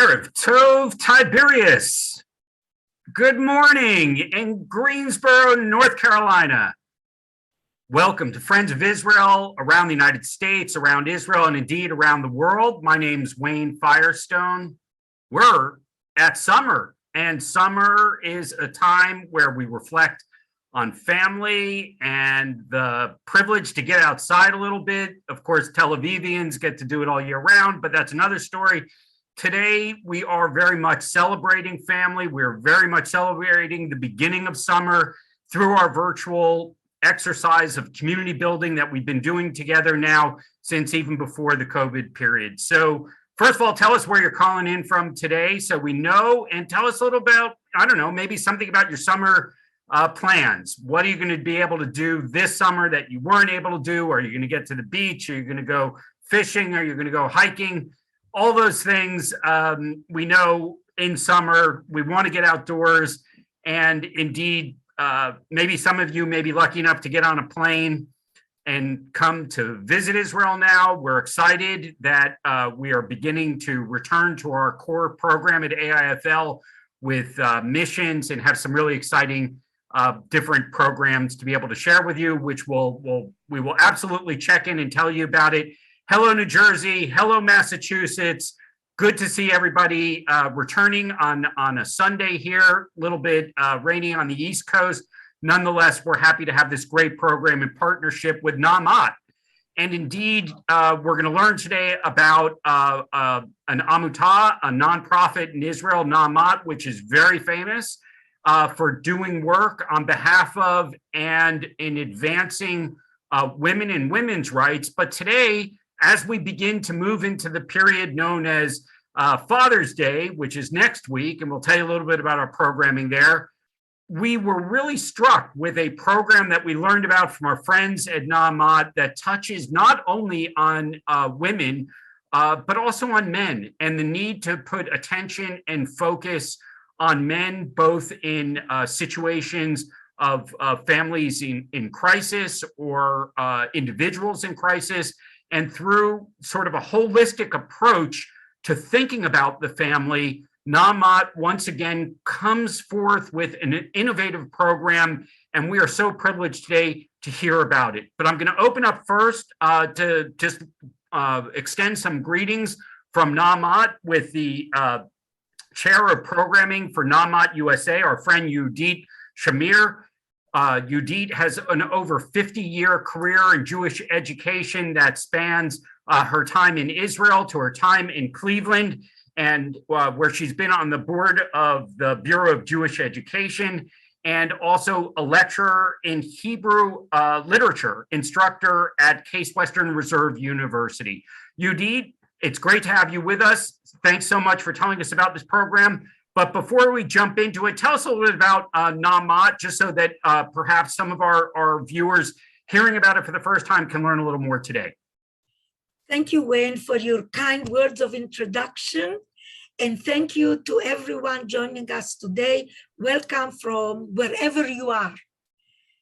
Erev Tov Tiberius. Good morning in Greensboro, North Carolina. Welcome to Friends of Israel around the United States, around Israel, and indeed around the world. My name's Wayne Firestone. We're at summer, and summer is a time where we reflect on family and the privilege to get outside a little bit. Of course, Tel Avivians get to do it all year round, but that's another story. Today, we are very much celebrating family. We're very much celebrating the beginning of summer through our virtual exercise of community building that we've been doing together now since even before the COVID period. So first of all, tell us where you're calling in from today so we know, and tell us a little about, I don't know, maybe something about your summer plans. What are you going to be able to do this summer that you weren't able to do? Are you going to get to the beach? Are you going to go fishing? Are you going to go hiking? All those things. We know in summer, we want to get outdoors, and indeed, maybe some of you may be lucky enough to get on a plane and come to visit Israel now. We're excited that we are beginning to return to our core program at AIFL with missions and have some really exciting different programs to be able to share with you, which we will absolutely check in and tell you about it. Hello, New Jersey. Hello, Massachusetts. Good to see everybody returning on a Sunday here, a little bit rainy on the East Coast. Nonetheless, we're happy to have this great program in partnership with Na'amat. And indeed, we're going to learn today about an Amutah, a nonprofit in Israel, Na'amat, which is very famous for doing work on behalf of and in advancing women and women's rights. But today, as we begin to move into the period known as Father's Day, which is next week, and we'll tell you a little bit about our programming there, we were really struck with a program that we learned about from our friends at Na'amat that touches not only on women, but also on men, and the need to put attention and focus on men, both in situations of families in crisis or individuals in crisis, and through sort of a holistic approach to thinking about the family. Na'amat once again comes forth with an innovative program, and we are so privileged today to hear about it. But I'm going to open up first to just extend some greetings from Na'amat with the chair of programming for Na'amat USA, our friend Yehudit Shamir. Yehudit has an over 50-year career in Jewish education that spans her time in Israel to her time in Cleveland, and where she's been on the board of the Bureau of Jewish Education, and also a lecturer in Hebrew literature, instructor at Case Western Reserve University. Yehudit, it's great to have you with us. Thanks so much for telling us about this program. But before we jump into it, tell us a little bit about Na'amat, just so that perhaps some of our viewers hearing about it for the first time can learn a little more today. Thank you, Wayne, for your kind words of introduction. And thank you to everyone joining us today. Welcome from wherever you are.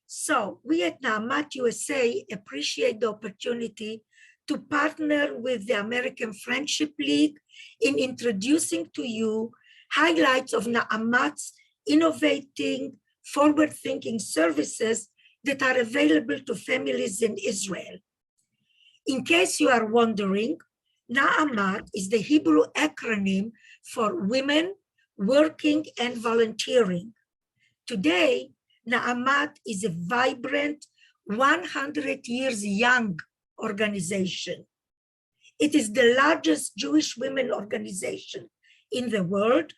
So we at Na'amat USA appreciate the opportunity to partner with the American Friendship League in introducing to you highlights of Na'amat's innovating, forward-thinking services that are available to families in Israel. In case you are wondering, Na'amat is the Hebrew acronym for Women Working and Volunteering. Today, Na'amat is a vibrant, 100 years young organization. It is the largest Jewish women organization in the world,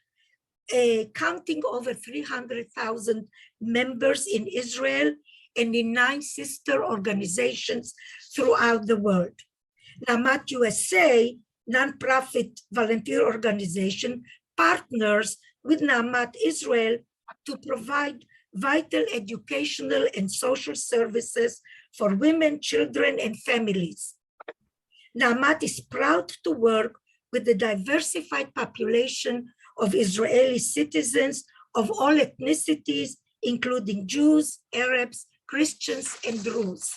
counting over 300,000 members in Israel and in 9 sister organizations throughout the world. Na'amat USA, nonprofit volunteer organization, partners with Na'amat Israel to provide vital educational and social services for women, children, and families. Na'amat is proud to work with the diversified population of Israeli citizens of all ethnicities, including Jews, Arabs, Christians, and Druze.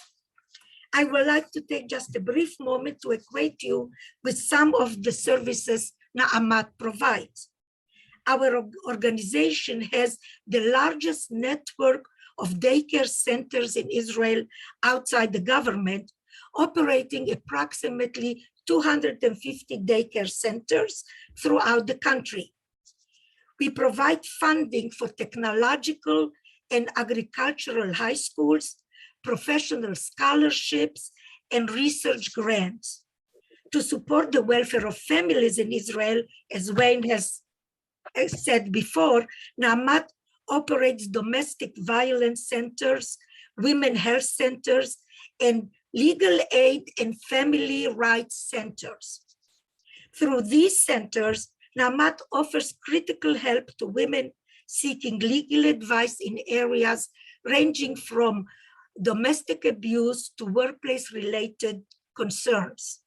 I would like to take just a brief moment to acquaint you with some of the services Na'amat provides. Our organization has the largest network of daycare centers in Israel outside the government, operating approximately 250 daycare centers throughout the country. We provide funding for technological and agricultural high schools, professional scholarships, and research grants. To support the welfare of families in Israel, as Wayne has said before, Na'amat operates domestic violence centers, women health centers, and legal aid and family rights centers. Through these centers, Na'amat offers critical help to women seeking legal advice in areas ranging from domestic abuse to workplace-related concerns.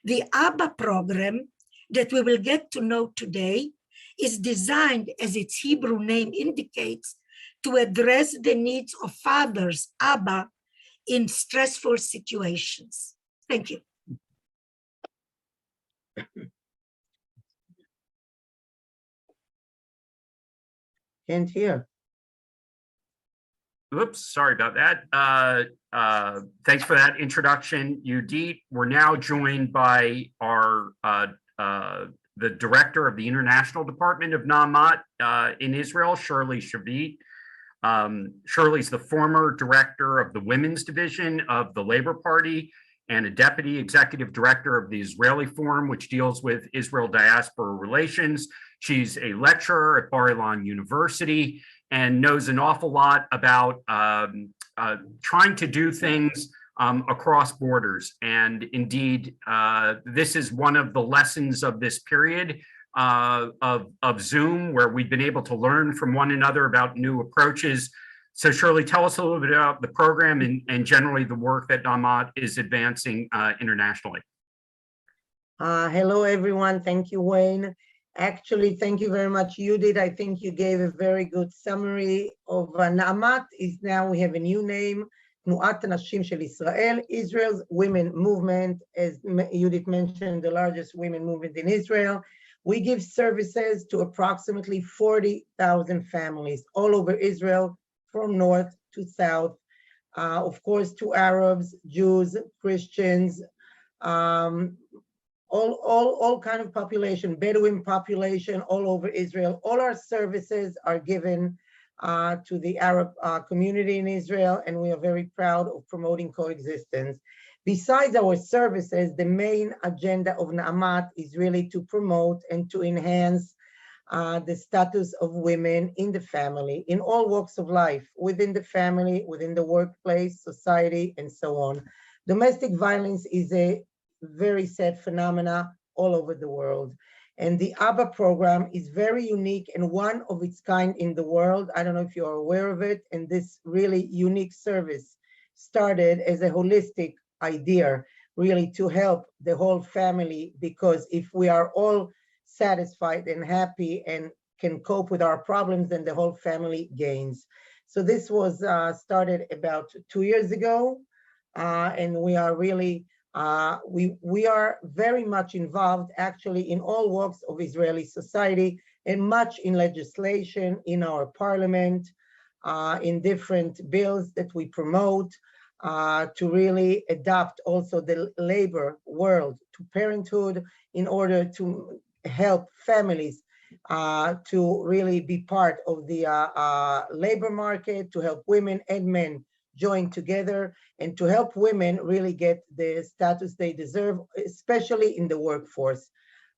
The Abba program that we will get to know today is designed, as its Hebrew name indicates, to address the needs of fathers, Abba, in stressful situations. Thank you. Can't hear. Oops, sorry about that. Thanks for that introduction, Yudit. We're now joined by our the director of the International Department of Na'amat in Israel, Shirley Shavit. Shirley's the former director of the Women's Division of the Labor Party and a deputy executive director of the Israeli Forum, which deals with Israel diaspora relations. She's a lecturer at Bar-Ilan University and knows an awful lot about trying to do things across borders. And indeed, this is one of the lessons of this period of Zoom, where we've been able to learn from one another about new approaches. So Shirley, tell us a little bit about the program and generally the work that Na'amat is advancing internationally. Hello, everyone. Thank you, Wayne. Actually, thank you very much, Judith. I think you gave a very good summary of Na'amat. Now we have a new name, Tnuat Nashim Shel Israel, Israel's women movement. As Judith mentioned, the largest women movement in Israel. We give services to approximately 40,000 families all over Israel, from north to south, of course, to Arabs, Jews, Christians, all kind of population, Bedouin population all over Israel. All our services are given to the Arab community in Israel, and we are very proud of promoting coexistence. Besides our services, the main agenda of Na'amat is really to promote and to enhance the status of women in the family, in all walks of life, within the family, within the workplace, society, and so on. Domestic violence is a very sad phenomena all over the world. And the Abba program is very unique and one of its kind in the world. I don't know if you're aware of it. And this really unique service started as a holistic idea, really to help the whole family, because if we are all satisfied and happy and can cope with our problems, then the whole family gains. So this was started about 2 years ago, and we are really we are very much involved actually in all walks of Israeli society, and much in legislation, in our parliament, in different bills that we promote, to really adopt also the labor world to parenthood in order to help families to really be part of the labor market, to help women and men join together, and to help women really get the status they deserve, especially in the workforce.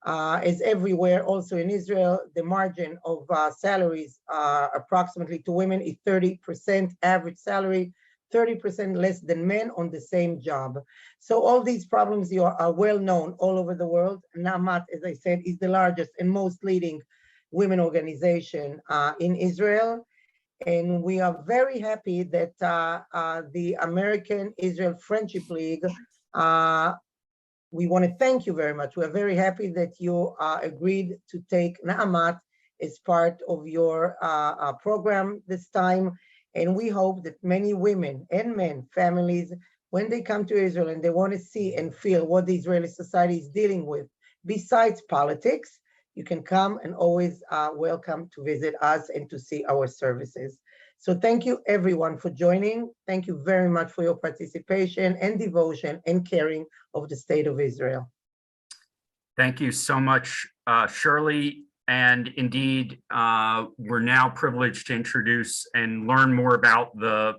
As everywhere, also in Israel, the margin of salaries approximately to women is 30% average salary, 30% less than men on the same job. So all these problems are well known all over the world. Na'amat, as I said, is the largest and most leading women organization in Israel. And we are very happy that the American Israel Friendship League, we want to thank you very much. We're very happy that you agreed to take Na'amat as part of your program this time. And we hope that many women and men, families, when they come to Israel and they want to see and feel what the Israeli society is dealing with, besides politics, you can come and always welcome to visit us and to see our services. So thank you everyone for joining. Thank you very much for your participation and devotion and caring of the State of Israel. Thank you so much, Shirley. And indeed, we're now privileged to introduce and learn more about the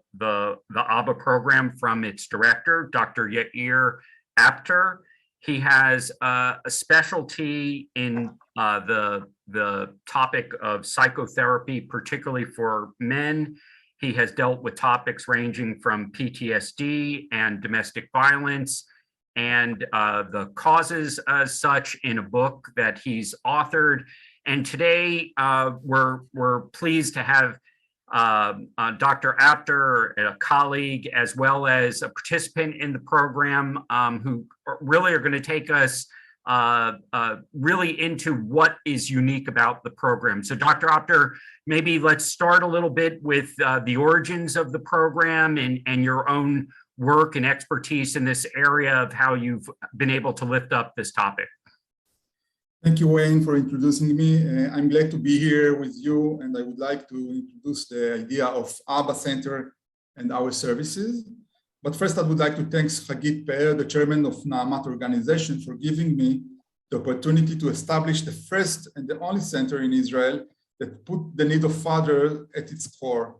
Abba program from its director, Dr. Yair Apter. He has a specialty in the topic of psychotherapy, particularly for men. He has dealt with topics ranging from PTSD and domestic violence and the causes as such in a book that he's authored. And today we're pleased to have Dr. Apter, a colleague, as well as a participant in the program who really are going to take us really into what is unique about the program. So Dr. Apter, maybe let's start a little bit with the origins of the program and your own work and expertise in this area of how you've been able to lift up this topic. Thank you, Wayne, for introducing me. I'm glad to be here with you, and I would like to introduce the idea of Abba Center and our services. But first, I would like to thank Hagit Pe'er, the chairman of Naamat organization, for giving me the opportunity to establish the first and the only center in Israel that put the need of father at its core.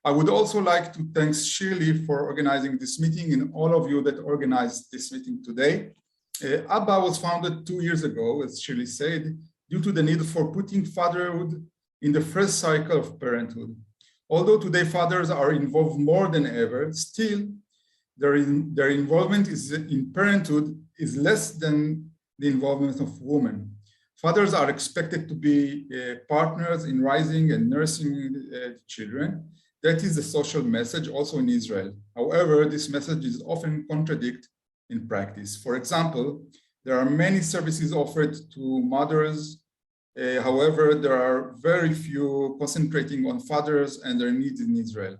I would also like to thank Shirley for organizing this meeting and all of you that organized this meeting today. Abba was founded 2 years ago, as Shirley said, due to the need for putting fatherhood in the first cycle of parenthood. Although today fathers are involved more than ever, still their involvement in parenthood is less than the involvement of women. Fathers are expected to be partners in raising and nursing children. That is the social message also in Israel. However, this message is often contradicted in practice. For example, there are many services offered to mothers. However, there are very few concentrating on fathers and their needs in Israel.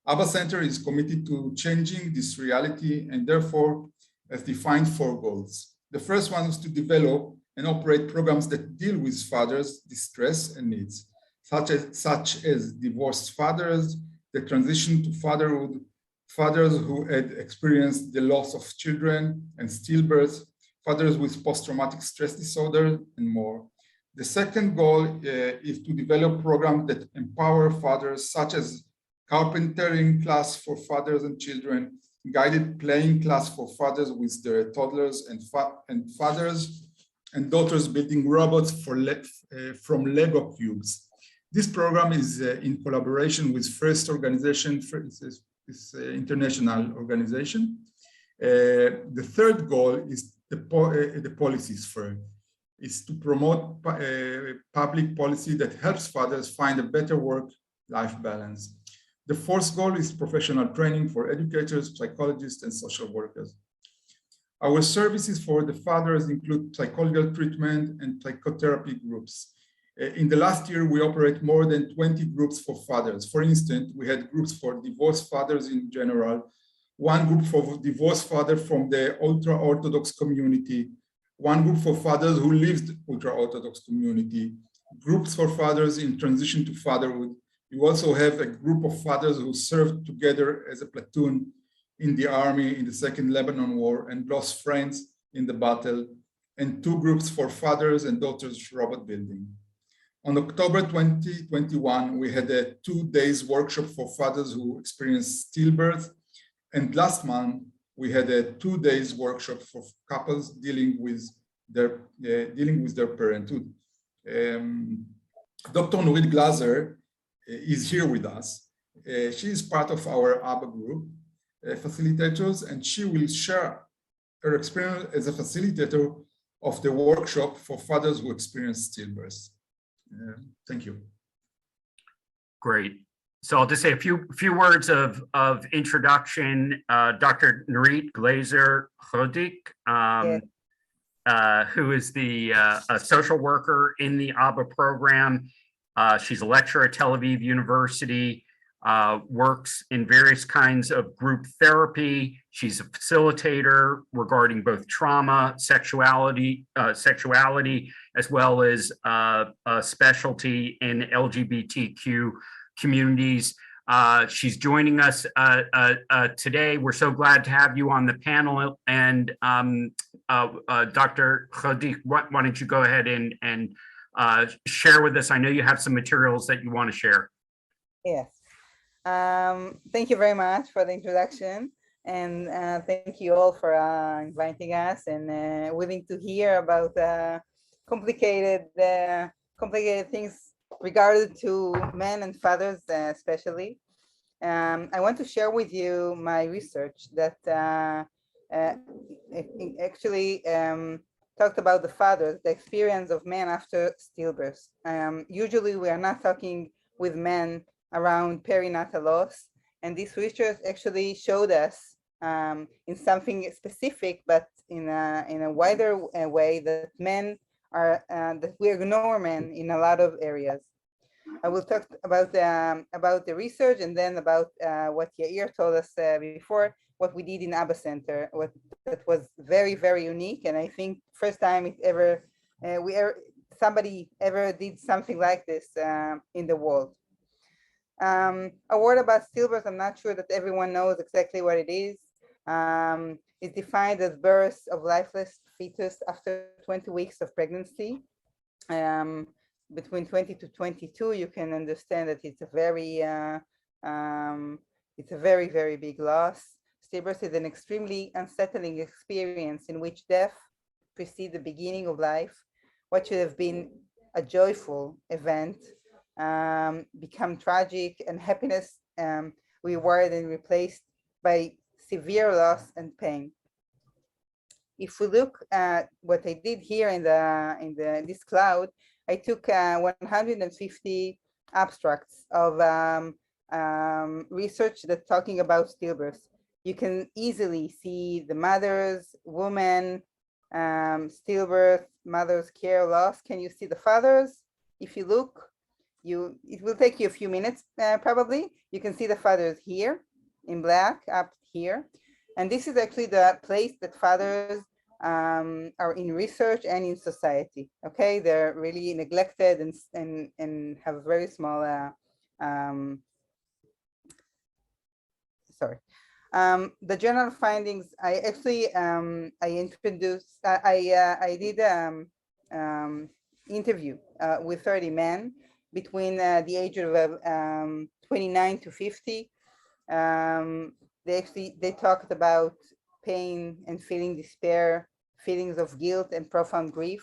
Abba Center is committed to changing this reality and therefore has defined 4 goals. The first one is to develop and operate programs that deal with fathers' distress and needs, such as divorced fathers, the transition to fatherhood, fathers who had experienced the loss of children and stillbirth, fathers with post-traumatic stress disorder, and more. The second goal is to develop programs that empower fathers, such as carpentering class for fathers and children, guided playing class for fathers with their toddlers, and fathers and daughters building robots from Lego cubes. This program is in collaboration with First Organization, this international organization. The third goal is the policy sphere, is to promote public policy that helps fathers find a better work-life balance. The fourth goal is professional training for educators, psychologists, and social workers. Our services for the fathers include psychological treatment and psychotherapy groups. In the last year, we operate more than 20 groups for fathers. For instance, we had groups for divorced fathers in general, one group for divorced fathers from the ultra-Orthodox community, one group for fathers who lived ultra-Orthodox community, groups for fathers in transition to fatherhood. We also have a group of fathers who served together as a platoon in the army in the Second Lebanon War and lost friends in the battle, and 2 groups for fathers and daughters robot building. On October 2021, we had a 2-day workshop for fathers who experienced stillbirth. And last month, we had a 2-day workshop for couples dealing with their parenthood. Dr. Nurit Glazer is here with us. She is part of our Abba group facilitators, and she will share her experience as a facilitator of the workshop for fathers who experience stillbirth. Thank you. Great. So I'll just say a few words of introduction. Dr. Nurit Glazer Chodick, who is a social worker in the Abba program. She's a lecturer at Tel Aviv University, works in various kinds of group therapy. She's a facilitator regarding both trauma, sexuality, as well as a specialty in LGBTQ communities. She's joining us today. We're so glad to have you on the panel. And Dr. Chodick, why don't you go ahead and share with us? I know you have some materials that you want to share. Yes. Thank you very much for the introduction. And thank you all for inviting us and willing to hear about complicated things regarding to men and fathers, especially. I want to share with you my research that actually talked about the fathers, the experience of men after stillbirth. Usually we are not talking with men around perinatal loss, and this research actually showed us in something specific, but in a wider way, that men are that we ignore men in a lot of areas. I will talk about the research and then about what Yair told us before, what we did in Abba Center, what that was very, very unique, and I think first time it ever somebody ever did something like this in the world. A word about stillbirth. I'm not sure that everyone knows exactly what it is. It's defined as birth of lifeless fetus after 20 weeks of pregnancy. Between 20 to 22, you can understand that it's a very, very, very big loss. Stillbirth is an extremely unsettling experience in which death precedes the beginning of life. What should have been a joyful event become tragic, and happiness rewarded and replaced by severe loss and pain. If we look at what I did here in this cloud, I took 150 abstracts of research that's talking about stillbirth. You can easily see the mothers, women, stillbirth, mother's care, loss. Can you see the fathers? If you look, it will take you a few minutes probably. You can see the fathers here in black up here. And this is actually the place that fathers are in research and in society. Okay, they're really neglected and have very small the general findings. I actually I did interview with 30 men between the age of 29 to 50. They talked about pain and feeling despair, feelings of guilt and profound grief,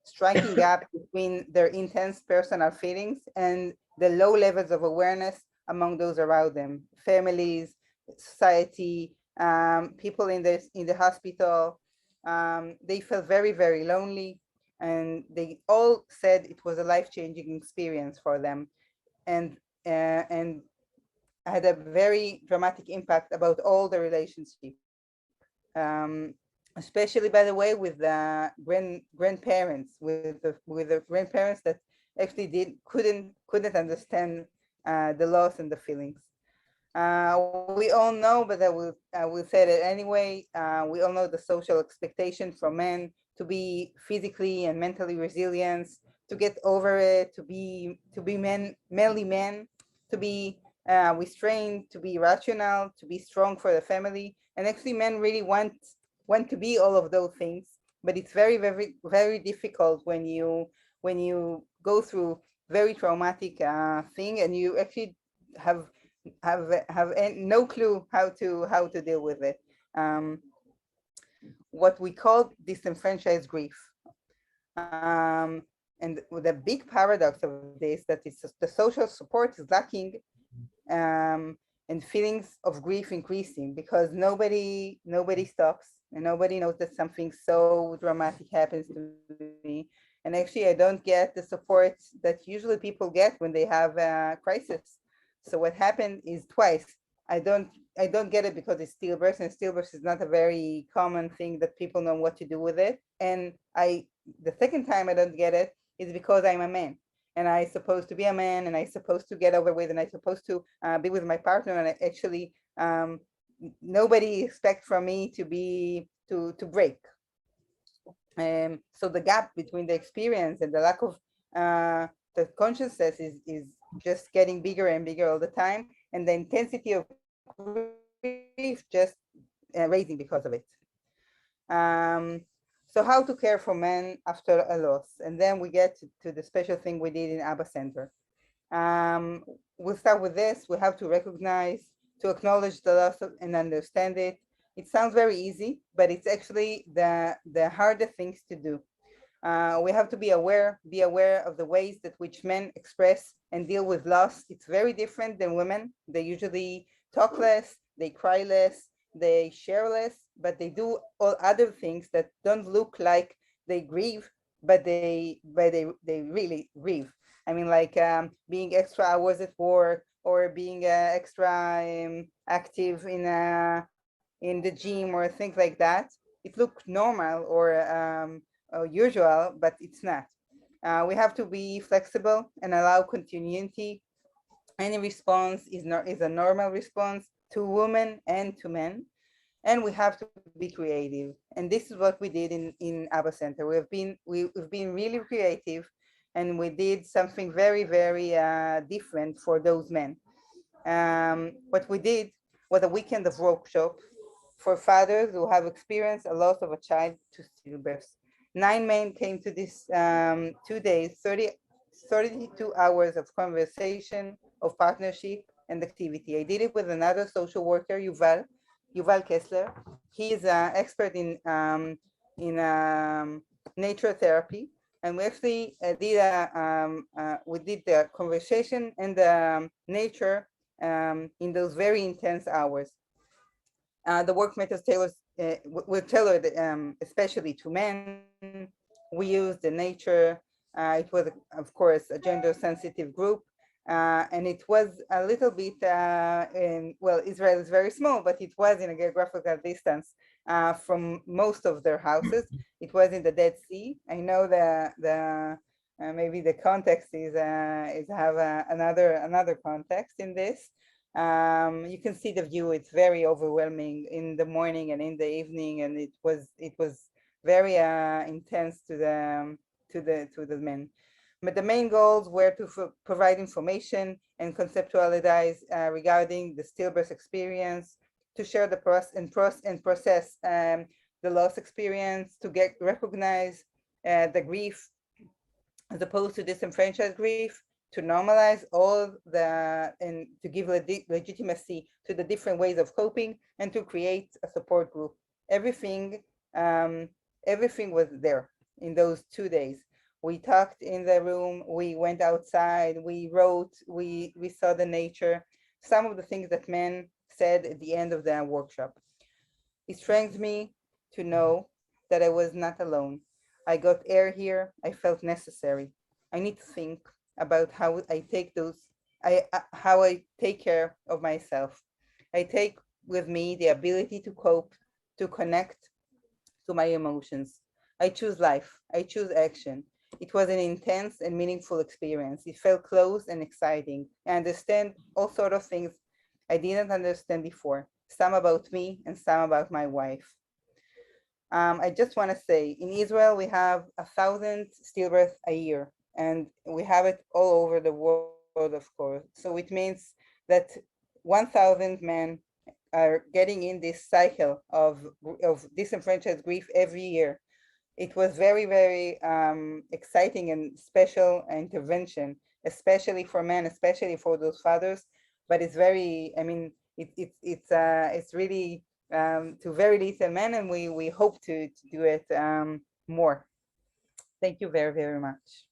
striking gap between their intense personal feelings and the low levels of awareness among those around them, families, society, people in the hospital. They felt very, very lonely, and they all said it was a life-changing experience for them, and had a very dramatic impact about all the relationships. Especially, by the way, with the grandparents, with the grandparents that actually couldn't understand the loss and the feelings. We all know, but I will say it anyway. We all know the social expectation from men to be physically and mentally resilient, to get over it, to be manly men, to be restrained, to be rational, to be strong for the family. And actually, men really want to be all of those things, but it's very, very, very difficult when you go through very traumatic thing, and you actually have no clue how to deal with it. What we call disenfranchised grief. And the big paradox of this, that it's the social support is lacking, and feelings of grief increasing, because nobody stops, and nobody knows that something so dramatic happens to me. And actually, I don't get the support that usually people get when they have a crisis. So what happened is twice. I don't get it because it's stillbirth, and stillbirth is not a very common thing that people know what to do with it. And the second time I don't get it is because I'm a man, and I'm supposed to be a man, and I'm supposed to get over with, and I'm supposed to be with my partner, and I actually nobody expects from me to break. So the gap between the experience and the lack of the consciousness is just getting bigger and bigger all the time, and the intensity of grief just raising because of it. So how to care for men after a loss, and then we get to the special thing we did in Abba Center. We'll start with this. We have to recognize, to acknowledge the loss and understand it. It sounds very easy, but it's actually the harder things to do. We have to be aware of the ways that which men express and deal with loss. It's very different than women. They usually talk less, they cry less, they share less, but they do all other things that don't look like they grieve, but they really grieve. I mean, like being extra hours at work, or being extra active in the gym or things like that. It looks normal or usual, but it's not. We have to be flexible and allow continuity. Any response is a normal response to women and to men, and we have to be creative. And this is what we did in Abba Center. We've been really creative, and we did something very, very different for those men. What we did was a weekend of workshop for fathers who have experienced a loss of a child to stillbirth. 9 men came to this 2 days, 32 hours of conversation, of partnership and activity. I did it with another social worker, Yuval Kessler. He is an expert in nature therapy, and we actually did the conversation and the nature in those very intense hours. The work methods were tailored especially to men. We used the nature. It was, of course, a gender-sensitive group. And it was a little bit, well, Israel is very small, but it was in a geographical distance from most of their houses. It was in the Dead Sea. I know maybe the context is have another context in this. You can see the view. It's very overwhelming in the morning and in the evening, and it was very intense to the men. But the main goals were to provide information and conceptualize regarding the stillbirth experience, to share the process the loss experience, to recognize the grief as opposed to disenfranchised grief, to normalize and to give legitimacy to the different ways of coping, and to create a support group. Everything was there in those 2 days. We talked in the room, we went outside, we wrote, we saw the nature, some of the things that men said at the end of the workshop. It strengthened me to know that I was not alone. I got air here, I felt necessary. I need to think about how I take how I take care of myself. I take with me the ability to cope, to connect to my emotions. I choose life, I choose action. It was an intense and meaningful experience. It felt close and exciting. I understand all sorts of things I didn't understand before, some about me and some about my wife. I just want to say, in Israel, we have 1,000 stillbirths a year, and we have it all over the world, of course. So it means that 1,000 men are getting in this cycle of disenfranchised grief every year. It was very, very exciting and special intervention, especially for men, especially for those fathers. But it's very, I mean, it's really to very little men, and we hope to do it more. Thank you very, very much.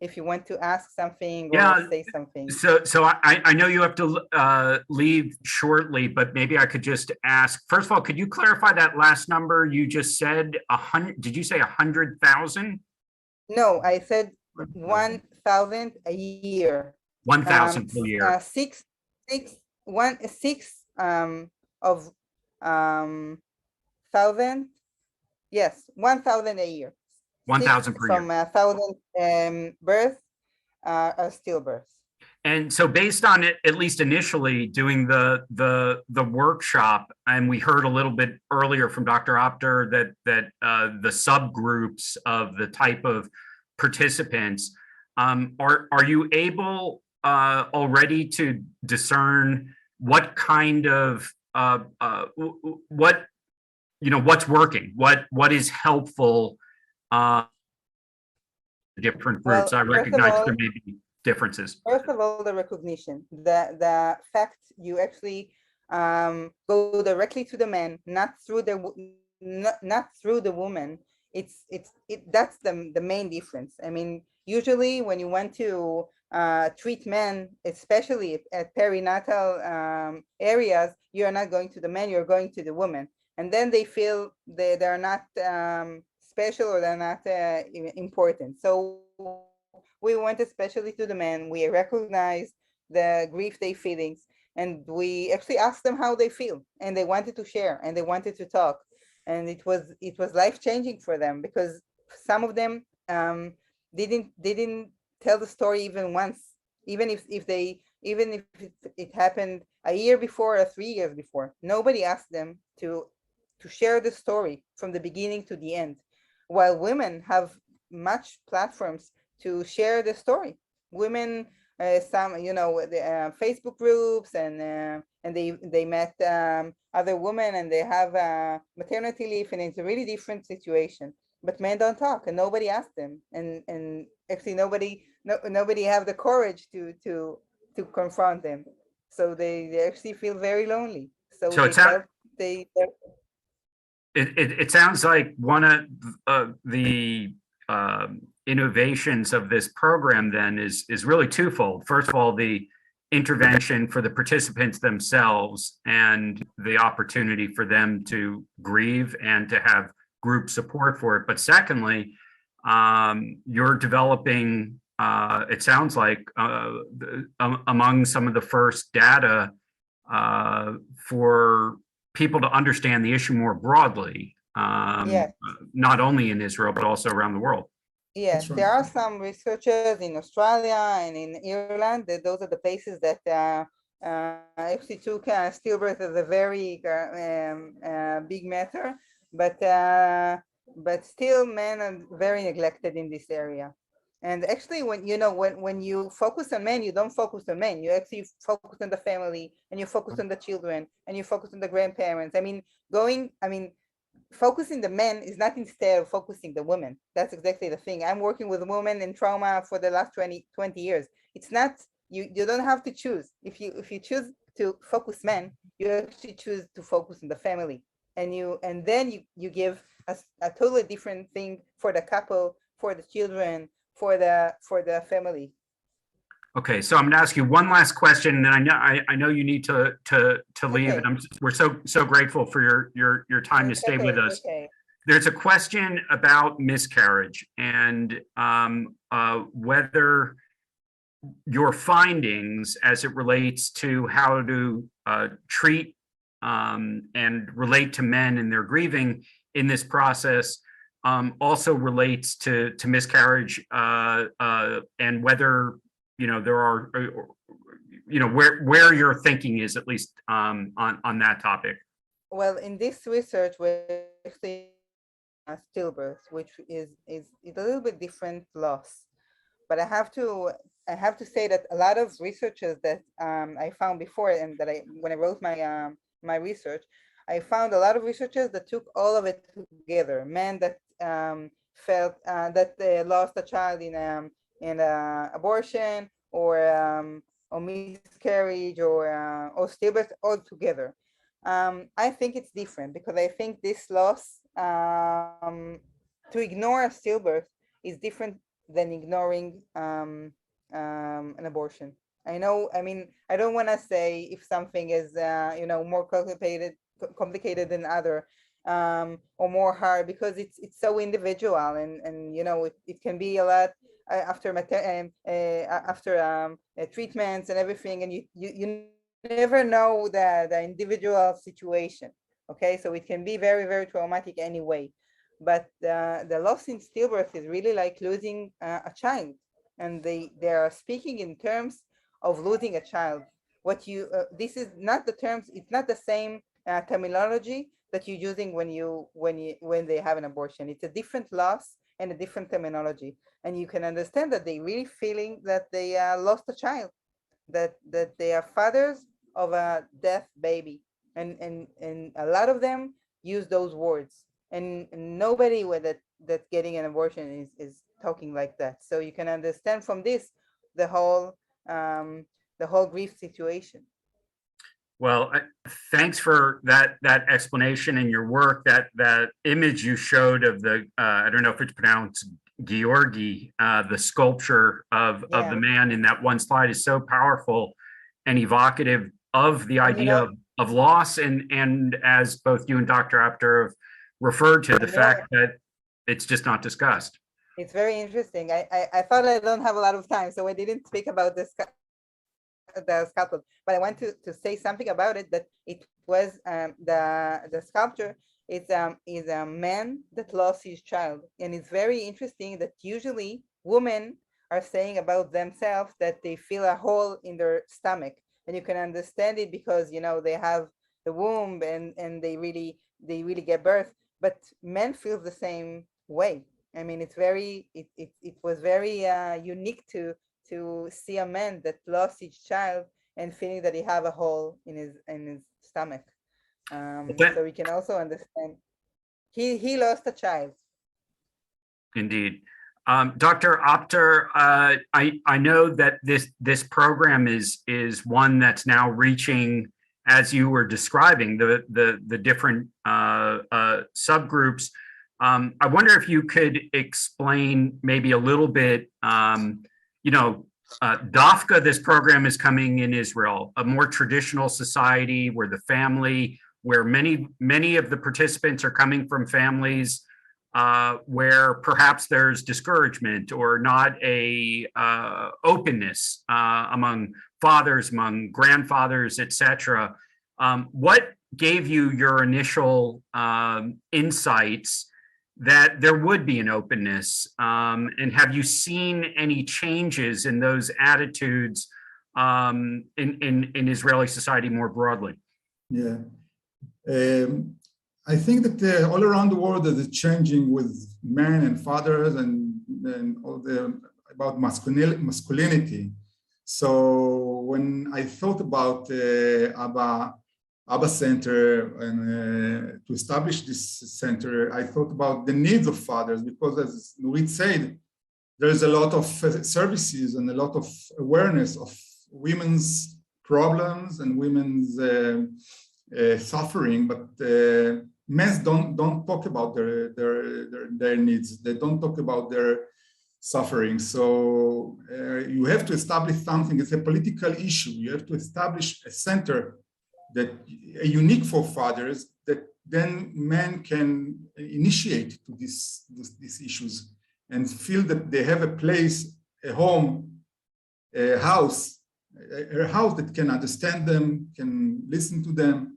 If you want to ask something or say something. So I know you have to leave shortly, but maybe I could just ask, first of all, could you clarify that last number you just said? 100? Did you say 100,000? No, I said 1,000 a year. 1,000 per year. Six of 1,000. Yes, 1,000 a year. 1,000 per year. From 1,000 births are stillbirths. And so based on it, at least initially doing the workshop, and we heard a little bit earlier from Dr. Apter that the subgroups of the type of participants, are you able already to discern what kind of what what's working, what is helpful, different groups? Well, I recognize there may be differences. First of all, the recognition, the fact you actually go directly to the man, not through the woman. That's the main difference. I mean, usually when you want to treat men, especially at perinatal areas, you are not going to the man, you're going to the woman, and then they feel they're not special, or they're not important. So we went especially to the men. We recognized the grief they feeling, and we actually asked them how they feel, and they wanted to share, and they wanted to talk, and it was life-changing for them, because some of them didn't tell the story even once, even if it happened a year before or 3 years before. Nobody asked them to share the story from the beginning to the end, while women have much platforms to share the story. Women, some the Facebook groups, and they met other women, and they have maternity leave, and it's a really different situation. But men don't talk, and nobody asked them, and actually nobody have the courage to confront them. So they actually feel very lonely. So it sounds like one of the innovations of this program then is really twofold. First of all, the intervention for the participants themselves and the opportunity for them to grieve and to have group support for it. But secondly, you're developing, it sounds like, among some of the first data for people to understand the issue more broadly, Yes. not only in Israel, but also around the world. Yes, right. there are some researchers in Australia and in Ireland. Those are the places that actually took stillbirth as a very big matter, but still men are very neglected in this area. And actually, when you focus on men, you don't focus on men. You actually focus on the family, and you focus on the children, and you focus on the grandparents. Focusing the men is not instead of focusing the women. That's exactly the thing. I'm working with women in trauma for the last 20 years. It's not, you don't have to choose. If you choose to focus men, you actually choose to focus on the family. And then you give a totally different thing for the couple, for the children, for the family. Okay, so I'm going to ask you one last question, and then I know you need to leave, Okay. and we're so grateful for your time to stay with us. Okay. There's a question about miscarriage and whether your findings as it relates to how to treat and relate to men in their grieving in this process also relates to miscarriage, and whether there are, where your thinking is, at least on that topic. Well, in this research, we're actually stillbirth, which is a little bit different loss. But I have to say that a lot of researchers that I found before, and that when I wrote my research, I found a lot of researchers that took all of it together. Men that felt that they lost a child in abortion, or miscarriage, or stillbirth, all together. I think it's different, because I think this loss, to ignore a stillbirth is different than ignoring an abortion. I don't want to say if something is more complicated than other, or more hard, because it's so individual, and it can be a lot after treatments and everything, and you never know the individual situation. Okay, so it can be very, very traumatic anyway. But the loss in stillbirth is really like losing a child, and they are speaking in terms of losing a child. What you this is not the terms. It's not the same terminology that you're using when they have an abortion. It's a different loss and a different terminology, and you can understand that they really feeling that they lost a child, that they are fathers of a deaf baby, and a lot of them use those words, and nobody with that getting an abortion is talking like that. So you can understand from this the whole grief situation. Well, thanks for that explanation and your work. That image you showed of the I don't know if it's pronounced Georgi, the sculpture of the man in that one slide is so powerful and evocative of the idea of loss, and as both you and Dr. Apter have referred to, the fact that it's just not discussed. It's very interesting. I thought I don't have a lot of time, so I didn't speak about the sculpture, but I want to say something about it, that it was the sculpture is a man that lost his child. And it's very interesting that usually women are saying about themselves that they feel a hole in their stomach, and you can understand it because they have the womb and they really get birth, but men feel the same way. I mean, it was very unique to see a man that lost his child and feeling that he have a hole in his stomach. So we can also understand he lost a child. Indeed. Dr. Apter, I know that this program is one that's now reaching, as you were describing, the different subgroups. I wonder if you could explain maybe a little bit, Dafka, this program is coming in Israel, a more traditional society where the family, where many of the participants are coming from families where perhaps there's discouragement or not a openness among fathers, among grandfathers, etc. What gave you your initial insights that there would be an openness, and have you seen any changes in those attitudes in Israeli society more broadly? Yeah, I think that all around the world there's a changing with men and fathers and all about masculinity. So when I thought about Abba Center and to establish this center, I thought about the needs of fathers, because as Nurit said, there's a lot of services and a lot of awareness of women's problems and women's suffering, but men don't talk about their needs. They don't talk about their suffering. So you have to establish something. It's a political issue. You have to establish a center that unique for fathers, that then men can initiate to these issues and feel that they have a place, a home, a house that can understand them, can listen to them,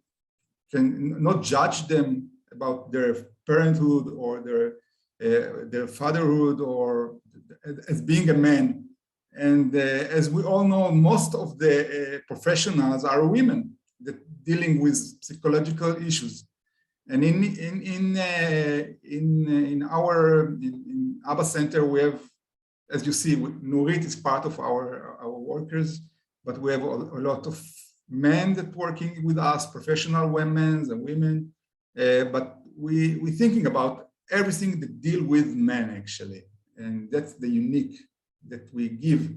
can not judge them about their parenthood or their fatherhood or as being a man. And as we all know, most of the professionals are women that dealing with psychological issues. And in Abba Center, we have, as you see, Nurit is part of our workers, but we have a lot of men that working with us, professional women and women, but we're thinking about everything that deal with men actually, and that's the unique that we give,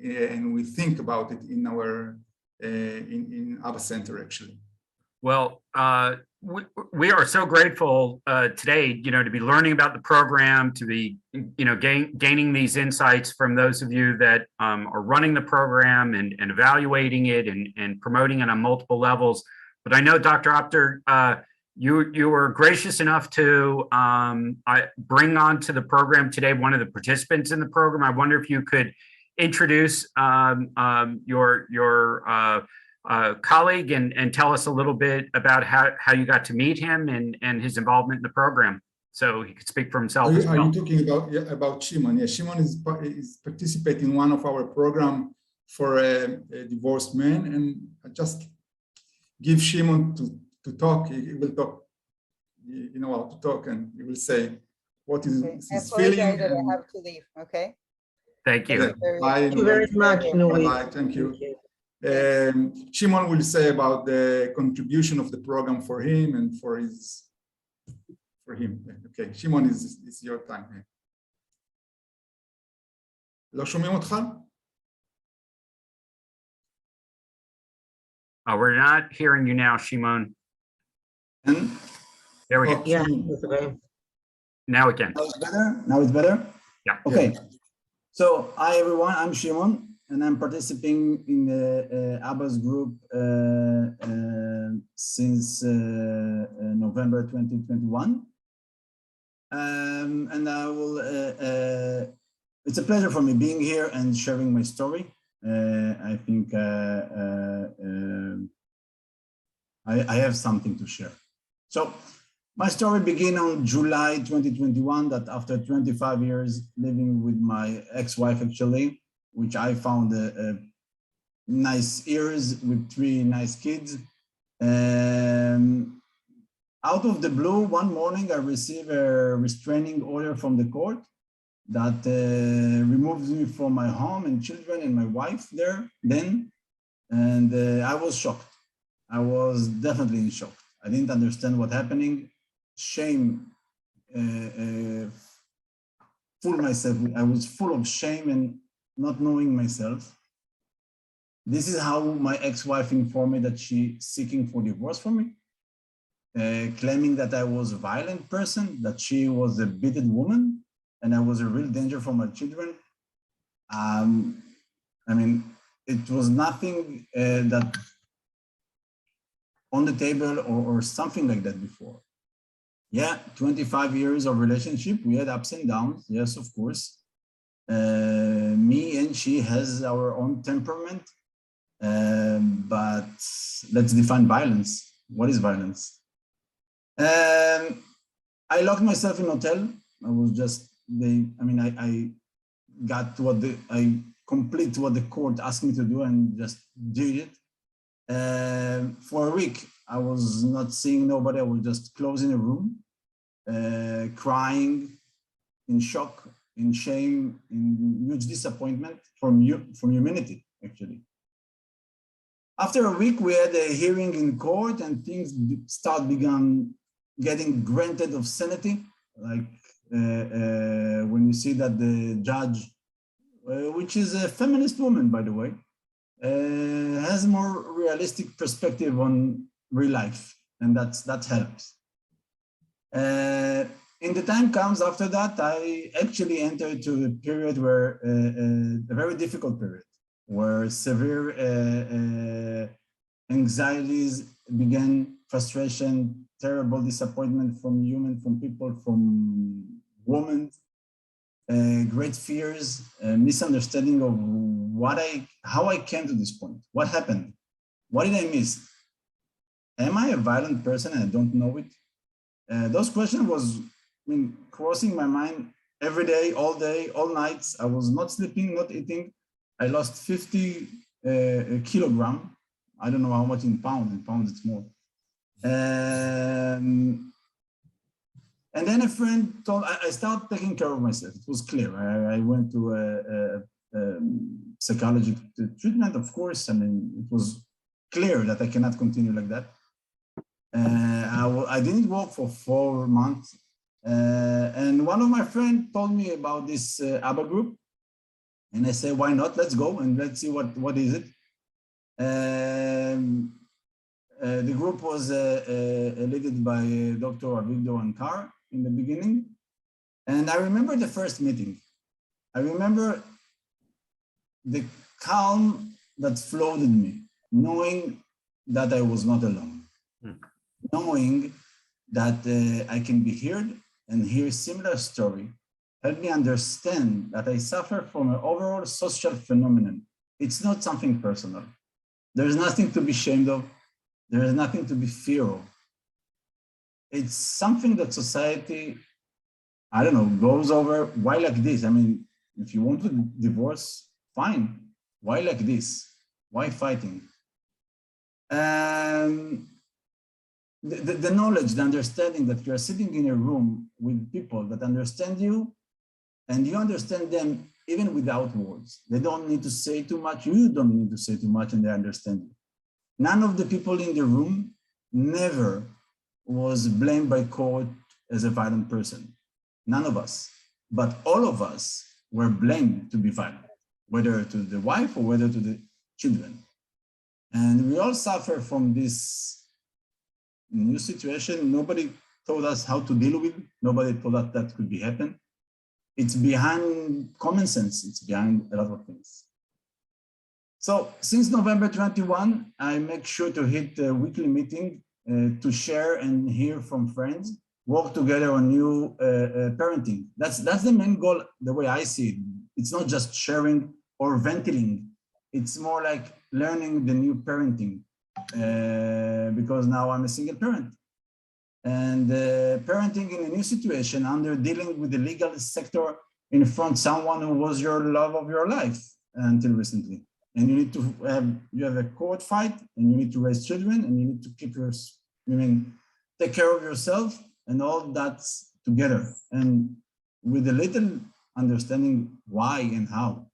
and we think about it in our in Abba Center actually. Well, we are so grateful today, to be learning about the program, to be, gaining these insights from those of you that are running the program and evaluating it and promoting it on multiple levels. But I know, Dr. Apter, you were gracious enough to bring onto the program today one of the participants in the program. I wonder if you could introduce your colleague and tell us a little bit about how you got to meet him and his involvement in the program, so he could speak for himself as well. Are you talking about Shimon? Yeah, Shimon is participating in one of our program for a divorced man, and I just give Shimon to talk. He will talk, you know how to talk, and he will say what is Okay. I his apologize feeling. that I And have to leave. Okay. Thank yeah, you. bye, Thank you very much, Nurit. Bye, thank you. Thank you. Shimon will say about the contribution of the program for him and for him. Okay, Shimon, is your time. לא שומעים אותך? We're not hearing you now, Shimon. And There we go. Yeah, that's okay. Now we can. Now it's better? Now it's better? Yeah. Okay. So, hi everyone, I'm Shimon, and I'm participating in the Abba's group since November 2021. And I will, it's a pleasure for me being here and sharing my story. I think I have something to share. So, my story began on July 2021, that after 25 years living with my ex-wife, actually, which I found nice years with 3 nice kids. Out of the blue, one morning, I received a restraining order from the court that removes me from my home and children and my wife there then. And I was shocked. I was definitely in shock. I didn't understand what's happening. Shame, full myself. I was full of shame and not knowing myself. This is how my ex-wife informed me that she's seeking for divorce from me, claiming that I was a violent person, that she was a beaten woman, and I was a real danger for my children. I mean, it was nothing that on the table or something like that before. Yeah, 25 years of relationship, we had ups and downs, yes, of course. Me and she has our own temperament, but let's define violence. What is violence? I locked myself in a hotel. I was just, I got I complete what the court asked me to do and just did it. For a week, I was not seeing nobody. I was just closed in a room, crying, in shock, in shame, in huge disappointment from humanity, actually. After a week, we had a hearing in court and things began getting granted of sanity. Like when you see that the judge, which is a feminist woman, by the way, has a more realistic perspective on real life, and that helps. In the time comes after that, I actually entered to a period where a very difficult period, where severe anxieties began, frustration, terrible disappointment from people, from women, great fears, misunderstanding of how I came to this point. What happened? What did I miss? Am I a violent person and I don't know it? Those questions was crossing my mind every day, all nights. I was not sleeping, not eating. I lost 50 kilograms. I don't know how much in pounds. In pounds, it's more. And then a friend told, I started taking care of myself. It was clear. I went to a psychology treatment, of course. I mean, it was clear that I cannot continue like that. I didn't work for 4 months. And one of my friends told me about this Abba group. And I said, why not? Let's go and let's see what is it. The group was led by Dr. Avigdor and Kar in the beginning. And I remember the first meeting. I remember the calm that flowed in me, knowing that I was not alone, knowing that I can be heard and hear similar story, helped me understand that I suffer from an overall social phenomenon. It's not something personal. There's nothing to be ashamed of. There is nothing to be fear of. It's something that society, I don't know, goes over. Why like this? I mean, if you want to divorce, fine. Why like this? Why fighting? The knowledge, the understanding that you are sitting in a room with people that understand you and you understand them even without words. They don't need to say too much. You don't need to say too much and they understand you. None of the people in the room never was blamed by court as a violent person. None of us. But all of us were blamed to be violent, whether to the wife or whether to the children. And we all suffer from this new situation. Nobody told us how to deal with. Nobody told us that could be happen. It's behind common sense. It's behind a lot of things. So since November 21, I make sure to hit a weekly meeting to share and hear from friends, work together on new parenting. That's the main goal, the way I see it. It's not just sharing or ventilating. It's more like learning the new parenting because now I'm a single parent. And parenting in a new situation under dealing with the legal sector in front of someone who was your love of your life until recently. And you need to have a court fight and you need to raise children and you need to keep take care of yourself and all that's together. And with a little understanding why and how.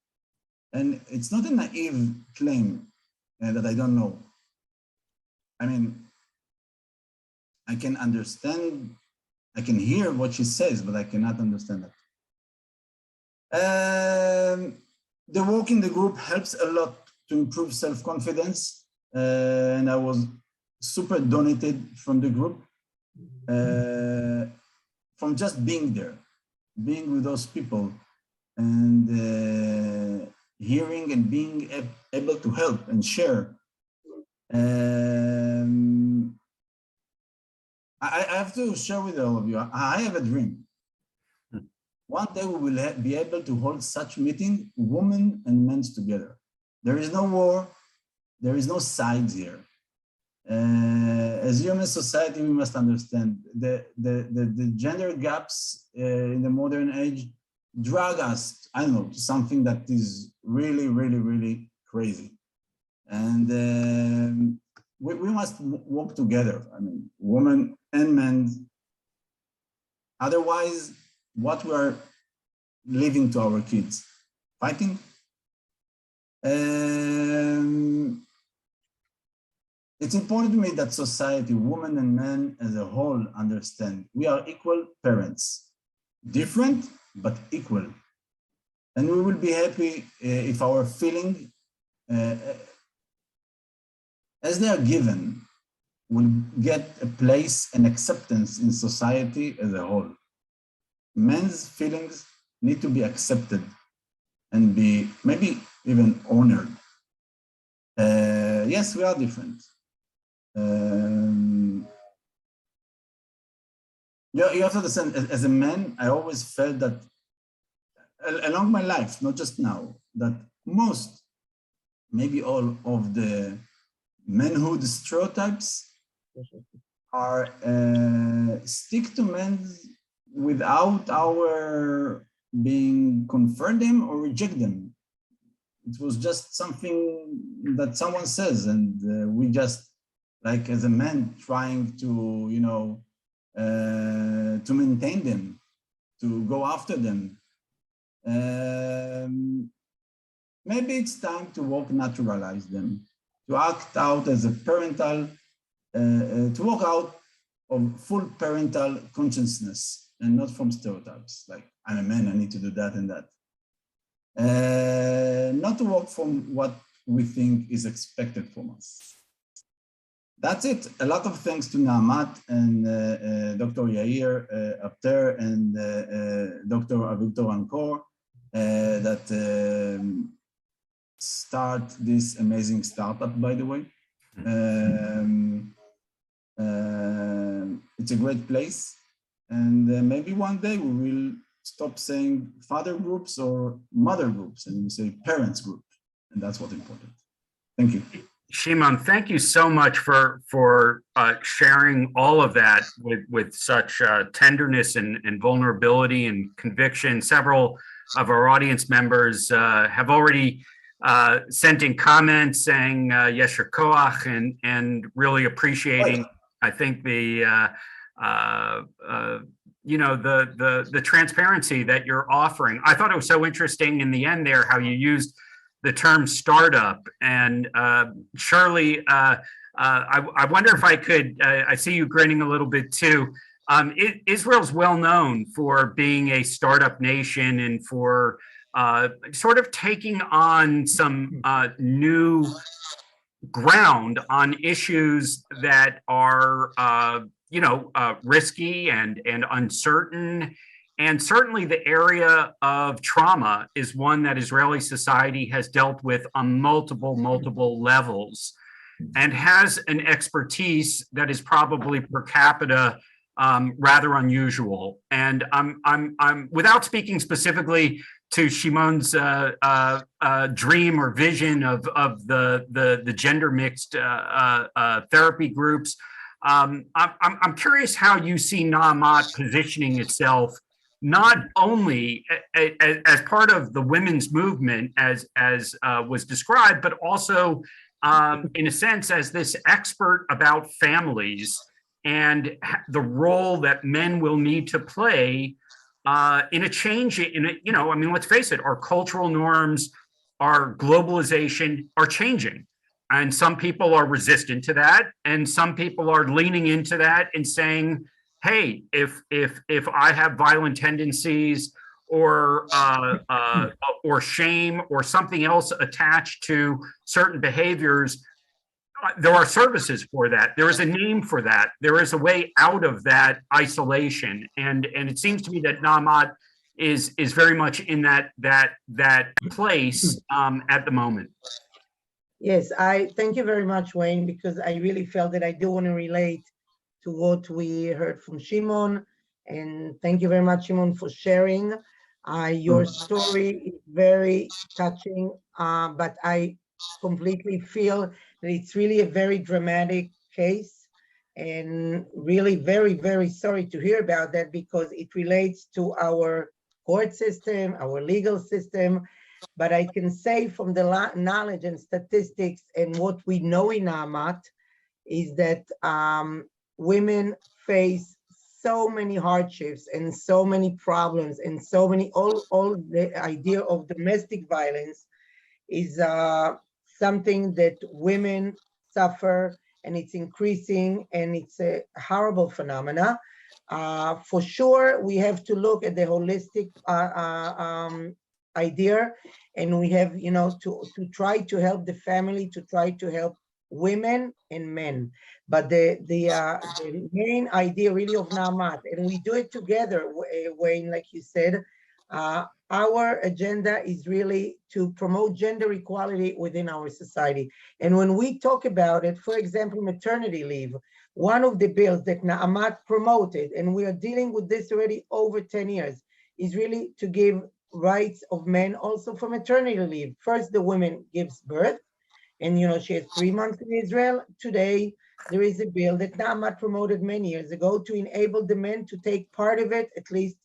And it's not a naive claim that I don't know. I mean, I can understand, I can hear what she says, but I cannot understand that. The work in the group helps a lot to improve self-confidence. And I was super donated from the group, from just being there, being with those people and hearing and being able to help and share. I have to share with all of you, I have a dream. One day we will be able to hold such meeting, women and men together. There is no war, there is no sides here. As human society, we must understand the gender gaps in the modern age drag us, I don't know, to something that is really, really, really crazy. And we must work together. I mean, women and men. Otherwise, what we are leaving to our kids? Fighting? It's important to me that society, women and men as a whole, understand we are equal parents, different but equal. And we will be happy if our feeling, as they are given, will get a place and acceptance in society as a whole. Men's feelings need to be accepted and be maybe even honored. Yes, we are different. You have to understand, as a man, I always felt that along my life, not just now, that most, maybe all of the manhood stereotypes are stick to men without our being confirm them or reject them. It was just something that someone says, and we just, like as a man, trying to, to maintain them, to go after them. Maybe it's time to work naturalize them, to act out as a parental, to walk out of full parental consciousness and not from stereotypes, like I'm a man, I need to do that and that. Not to work from what we think is expected from us. That's it. A lot of thanks to Naamat and Dr. Yair Apter and Dr. Avigdor Ankor that start this amazing startup, by the way. It's a great place. And maybe one day we will stop saying father groups or mother groups and we say parents group. And that's what's important. Thank you. Shimon, thank you so much for sharing all of that with such tenderness and vulnerability and conviction. Several of our audience members have already sent in comments saying Yesher Koach and really appreciating, I think, the transparency that you're offering. I thought it was so interesting in the end there how you used the term startup. And Shirley, I wonder if I could, I see you grinning a little bit too. Israel's well known for being a startup nation and for sort of taking on some new ground on issues that are, risky and uncertain. And certainly the area of trauma is one that Israeli society has dealt with on multiple levels and has an expertise that is probably per capita rather unusual. And I'm without speaking specifically to Shimon's dream or vision of the gender mixed therapy groups. I'm curious how you see Na'amat positioning itself not only as part of the women's movement as was described, but also in a sense as this expert about families and the role that men will need to play in a change let's face it, our cultural norms, our globalization are changing. And some people are resistant to that. And some people are leaning into that and saying, hey, if I have violent tendencies or shame or something else attached to certain behaviors, there are services for that. There is a name for that. There is a way out of that isolation. And it seems to me that Na'amat is very much in that place at the moment. Yes, I thank you very much, Wayne, because I really felt that I do want to relate to what we heard from Shimon. And thank you very much, Shimon, for sharing. Your story is very touching, but I completely feel that it's really a very dramatic case, and really very, very sorry to hear about that because it relates to our court system, our legal system. But I can say from the knowledge and statistics and what we know in Na'amat is that women face so many hardships and so many problems and so many, all the idea of domestic violence is something that women suffer, and it's increasing, and it's a horrible phenomena. For sure, we have to look at the holistic idea, and we have, to try to help the family, to try to help women and men. But the main idea really of Na'amat, and we do it together, Wayne, like you said, our agenda is really to promote gender equality within our society. And when we talk about it, for example, maternity leave, one of the bills that Na'amat promoted, and we are dealing with this already over 10 years, is really to give rights of men also for maternity leave. First, the woman gives birth, and she has 3 months in Israel. Today, there is a bill that Na'amat promoted many years ago to enable the men to take part of it, at least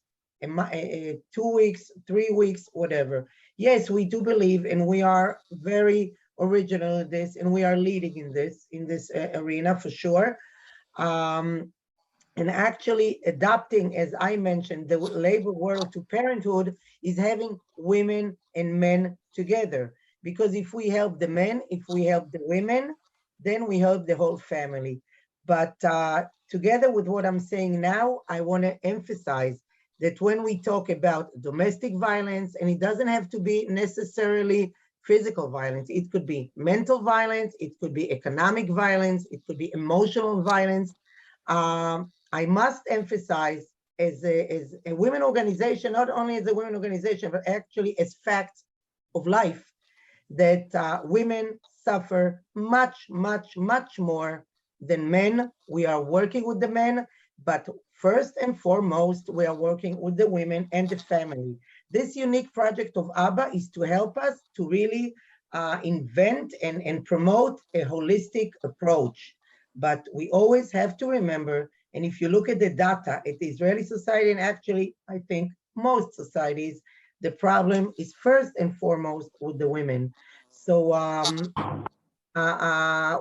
2 weeks, 3 weeks, whatever. Yes, we do believe, and we are very original in this, and we are leading in this arena for sure. And actually adopting, as I mentioned, the labor world to parenthood is having women and men together. Because if we help the men, if we help the women, then we help the whole family. But together with what I'm saying now, I want to emphasize that when we talk about domestic violence, and it doesn't have to be necessarily physical violence, it could be mental violence, it could be economic violence, it could be emotional violence. I must emphasize as a women organization, not only as a women organization, but actually as facts of life, that women suffer much, much, much more than men. We are working with the men, but first and foremost, we are working with the women and the family. This unique project of Abba is to help us to really invent and promote a holistic approach. But we always have to remember, and if you look at the data at the Israeli society, and actually, I think most societies, the problem is first and foremost with the women. So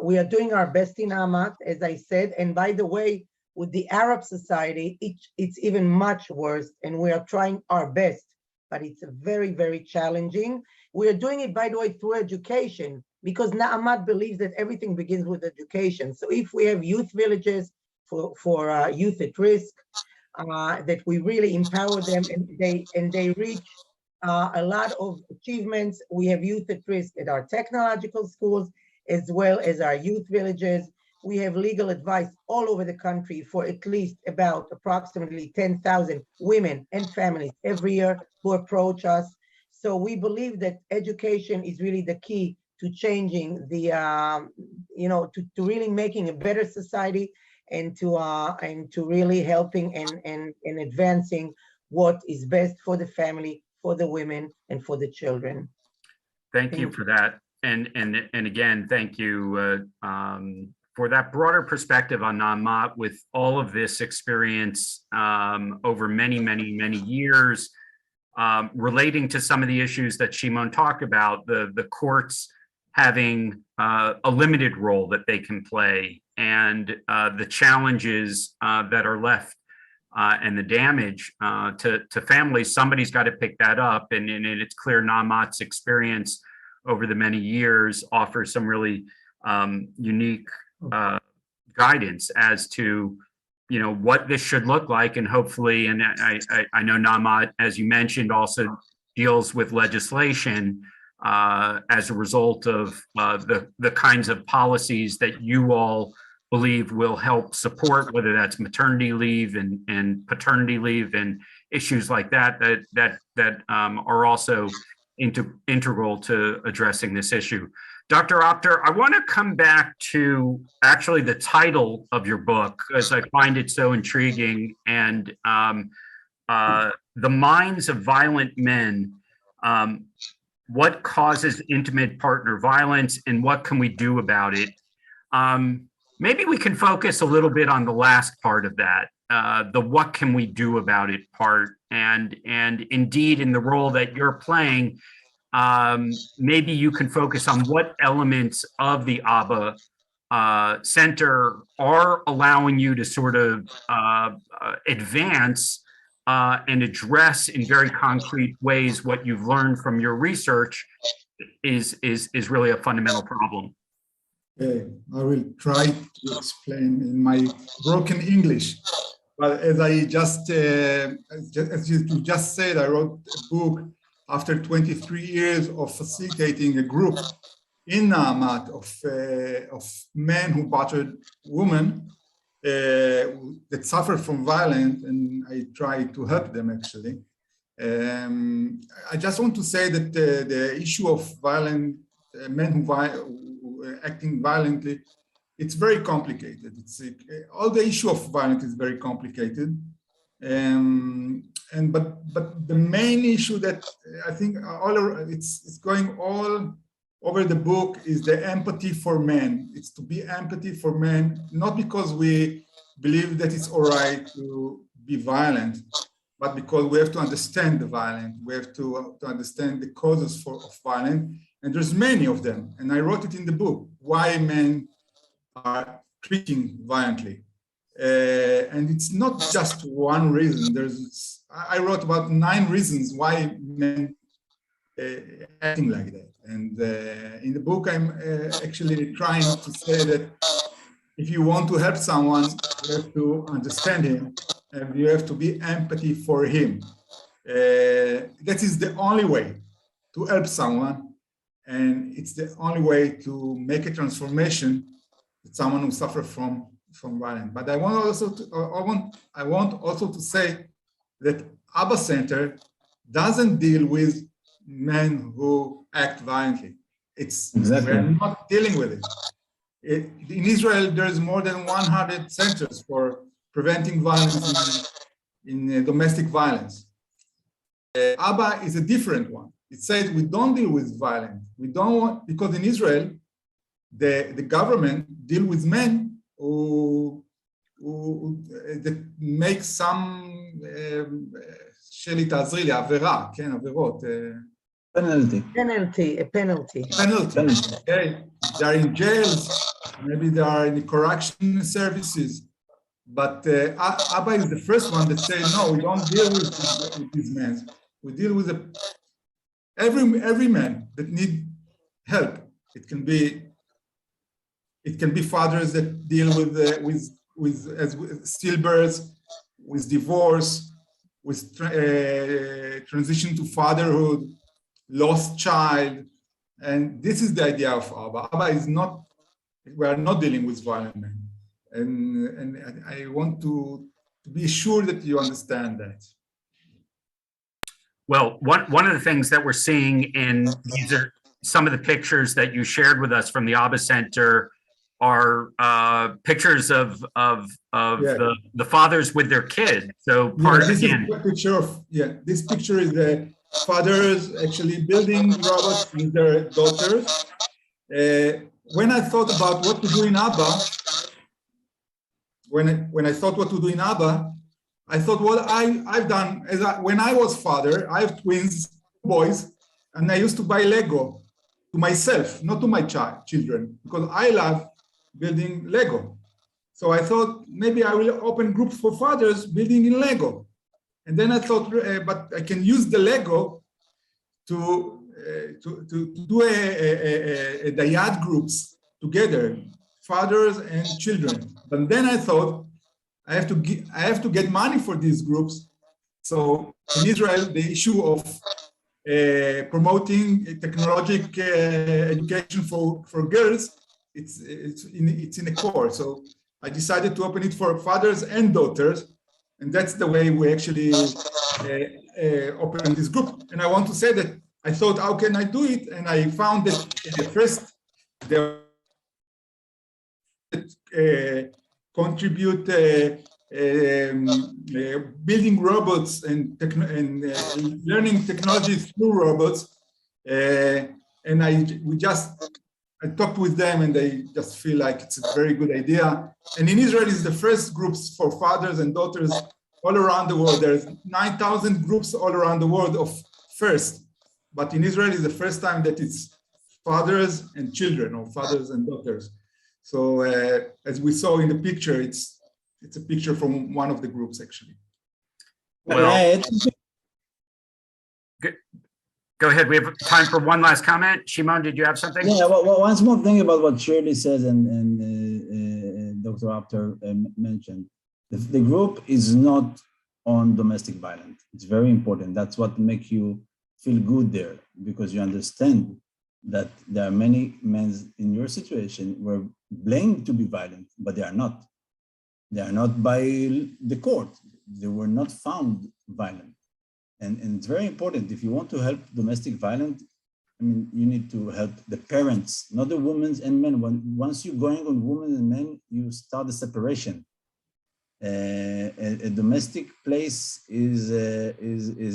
we are doing our best in Amat, as I said. And by the way, with the Arab society, it's even much worse. And we are trying our best, but it's very, very challenging. We are doing it, by the way, through education, because Na'amat believes that everything begins with education. So if we have youth villages for youth at risk, that we really empower them and they reach a lot of achievements. We have youth at risk at our technological schools, as well as our youth villages. We have legal advice all over the country for at least about approximately 10,000 women and families every year who approach us. So we believe that education is really the key to changing the, to really making a better society and to really helping and advancing what is best for the family, for the women, and for the children. Thank you for that. And again, thank you for that broader perspective on Na'amat with all of this experience over many, many, many years, relating to some of the issues that Shimon talked about, the courts having a limited role that they can play, and the challenges that are left and the damage to families. Somebody's got to pick that up, and it's clear Na'amat's experience over the many years offers some really unique guidance as to what this should look like, and hopefully, and I know Na'amat, as you mentioned, also deals with legislation as a result of the kinds of policies that you all believe will help support, whether that's maternity leave and paternity leave and issues like that are also integral to addressing this issue. Dr. Apter, I want to come back to actually the title of your book, as I find it so intriguing, and The Minds of Violent Men, What Causes Intimate Partner Violence and What Can We Do About It? Maybe we can focus a little bit on the last part of that, the what can we do about it part, and indeed in the role that you're playing, maybe you can focus on what elements of the Abba Center are allowing you to sort of advance and address in very concrete ways what you've learned from your research is really a fundamental problem. Okay, I will try to explain in my broken English. But as you just said, I wrote a book after 23 years of facilitating a group in Na'amat of men who battered women that suffered from violence, and I try to help them actually. I just want to say that the issue of violent men who acting violently, it's very complicated. It's all the issue of violence is very complicated, but the main issue that I think it's going all over the book is the empathy for men. It's to be empathy for men, not because we believe that it's all right to be violent, but because we have to understand the violence. We have to understand the causes of violence. And there's many of them. And I wrote it in the book, why men are treating violently. And it's not just one reason. I wrote about 9 reasons why men acting like that. And in the book, I'm actually trying to say that if you want to help someone, you have to understand him, and you have to be empathy for him. That is the only way to help someone. And it's the only way to make a transformation with someone who suffers from violence. But I want also to say that Abba Center doesn't deal with men who act violently. We're not dealing with it. In Israel, there's more than 100 centers for preventing violence in domestic violence. Abba is a different one. It says we don't deal with violence. We don't want, because in Israel, the government deal with men who that make some, Shirley, תעזרי לי, עבירות. Penalty. A penalty. Penalty. Okay, they are in jails, maybe they are in the correction services. But Abba is the first one that say, no, we don't deal with these men. We deal with every man that need help. It can be fathers that deal with stillbirth, with divorce, with transition to fatherhood, lost child, and this is the idea of Abba. Abba is not. We are not dealing with violent men. And I want to be sure that you understand that. Well, one of the things that we're seeing in these are some of the pictures that you shared with us from the Abba Center are pictures of the fathers with their kids. So This picture is the fathers actually building robots with their daughters. When I thought about what to do in Abba, when I thought what to do in Abba, I thought what I've done when I was father. I have twins, boys, and I used to buy Lego to myself, not to my children, because I love building Lego. So I thought maybe I will open groups for fathers building in Lego, and then I thought, but I can use the Lego to do a dyad groups together, fathers and children. But then I thought I have to get money for these groups. So in Israel, the issue of promoting technological education for girls, it's in a core. So I decided to open it for fathers and daughters, and that's the way we actually open this group. And I want to say that I thought, how can I do it? And I found that contribute building robots and learning technology through robots. And I talked with them, and they just feel like it's a very good idea. And in Israel, it's the first groups for fathers and daughters all around the world. There's 9,000 groups all around the world of first. But in Israel, it's the first time that it's fathers and children, or fathers and daughters. So as we saw in the picture, it's a picture from one of the groups, actually. Well, go ahead. We have time for one last comment. Shimon, did you have something? Yeah, well, one small thing about what Shirley says and Dr. Apter mentioned. The group is not on domestic violence. It's very important. That's what makes you feel good there, because you understand that there are many men in your situation who are blamed to be violent, but they are not. They are not by the court. They were not found violent. And it's very important. If you want to help domestic violence, I mean, you need to help the parents, not the women and men. Once you're going on women and men, you start the separation. A domestic place is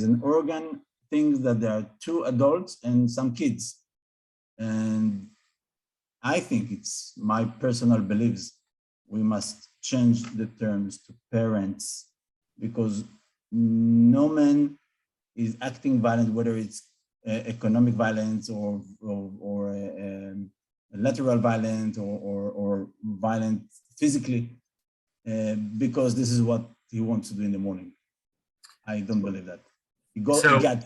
an organ thing that there are two adults and some kids. And I think it's my personal beliefs. We must change the terms to parents, because no man is acting violent, whether it's economic violence or lateral violence or violent physically, because this is what he wants to do in the morning. I don't believe that. He got the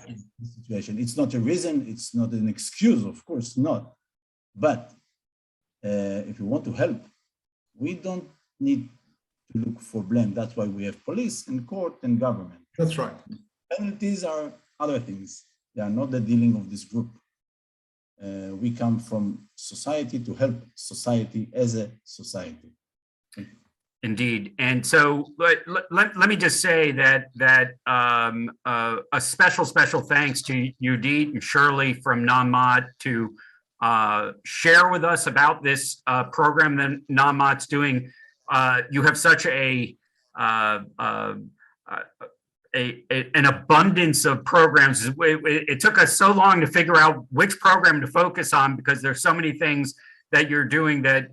situation. It's not a reason. It's not an excuse, of course not. But if you want to help, we don't need to look for blame. That's why we have police and court and government. That's right. Penalties are other things. They are not the dealing of this group. We come from society to help society as a society. Indeed. And so let me just say that a special thanks to Yudit and Shirley from Namat to share with us about this program that Namat's doing. You have such an abundance of programs. It took us so long to figure out which program to focus on, because there's so many things that you're doing that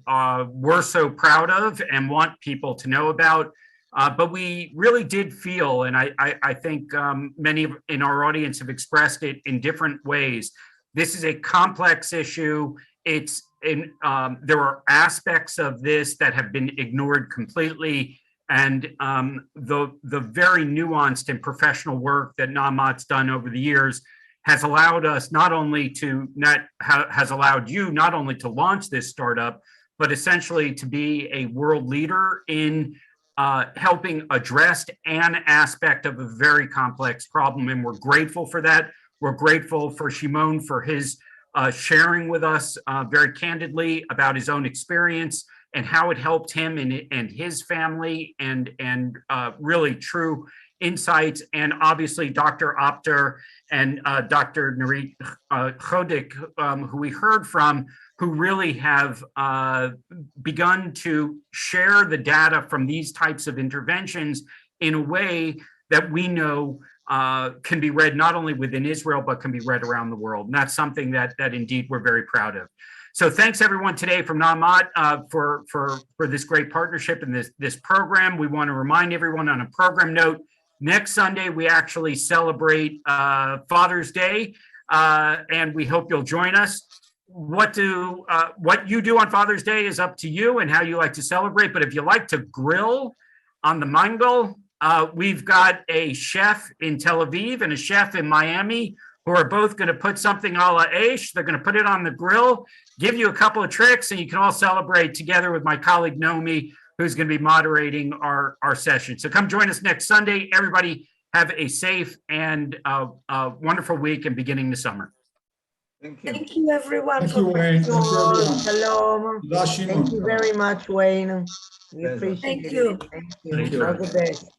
we're so proud of and want people to know about. But we really did feel, and I think many in our audience have expressed it in different ways. This is a complex issue. There are aspects of this that have been ignored completely. And the very nuanced and professional work that Naamat's done over the years has allowed us has allowed you not only to launch this startup, but essentially to be a world leader in helping address an aspect of a very complex problem. And we're grateful for that. We're grateful for Shimon for his sharing with us very candidly about his own experience and how it helped him and his family, and really true insights. And obviously Dr. Apter and Dr. Nurit Chodick, who we heard from, who really have begun to share the data from these types of interventions in a way that we know can be read not only within Israel, but can be read around the world. And that's something that indeed we're very proud of. So thanks everyone today from Naamat for this great partnership and this program. We want to remind everyone on a program note, next Sunday we actually celebrate Father's Day, and we hope you'll join us. What you do on Father's Day is up to you and how you like to celebrate. But if you like to grill on the mangal, we've got a chef in Tel Aviv and a chef in Miami who are both going to put something a la Aish. They're going to put it on the grill, give you a couple of tricks, and you can all celebrate together with my colleague Nomi, who's going to be moderating our session. So come join us next Sunday. Everybody have a safe and wonderful week and beginning the summer. Thank you. Thank you, everyone. Thank you, Wayne. Thank you, everyone. Shalom. Thank Thank you very much, Wayne. We Pleasure. appreciate Thank it. you. Thank you. Thank you. All the best.